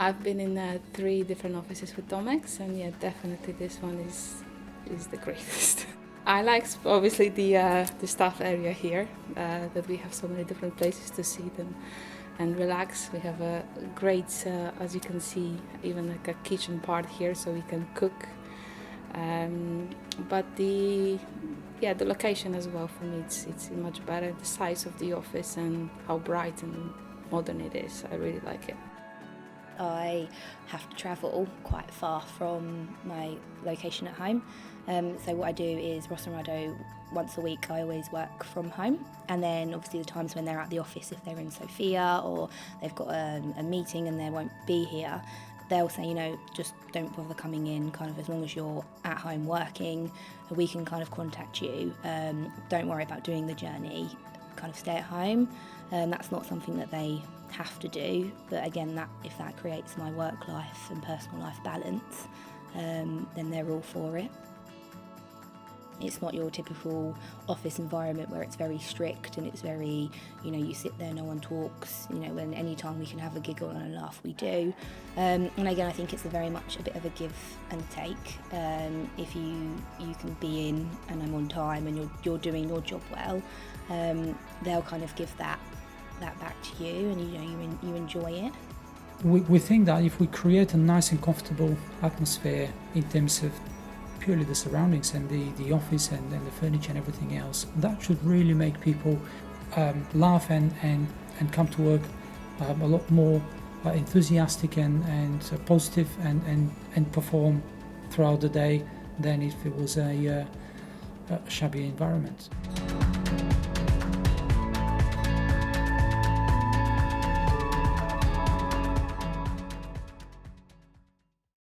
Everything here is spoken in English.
I've been in 3 different offices with Domex, and yeah, definitely this one is the greatest. I like obviously the staff area here, that we have so many different places to sit and relax. We have a great, as you can see, even like a kitchen part here, so we can cook. But the location as well for me, it's much better. The size of the office and how bright and modern it is, I really like it. I have to travel quite far from my location at home. So what I do is Rosarado, once a week I always work from home, and then obviously the times when they're at the office, if they're in Sofia or they've got a meeting and they won't be here, they'll say, just don't bother coming in, kind of as long as you're at home working, we can kind of contact you. Don't worry about doing the journey, kind of stay at home. That's not something that they have to do, but again, if that creates my work life and personal life balance, then they're all for it. It's not your typical office environment where it's very strict and it's very, you sit there, no one talks, and any time we can have a giggle and a laugh, we do. And again, I think it's very much a bit of a give and take. If you can be in and I'm on time and you're doing your job well, they'll kind of give that back to you, and you enjoy it. We think that if we create a nice and comfortable atmosphere in terms of purely the surroundings and the office and the furniture and everything else, that should really make people laugh and come to work a lot more enthusiastic and positive and perform throughout the day than if it was a shabby environment.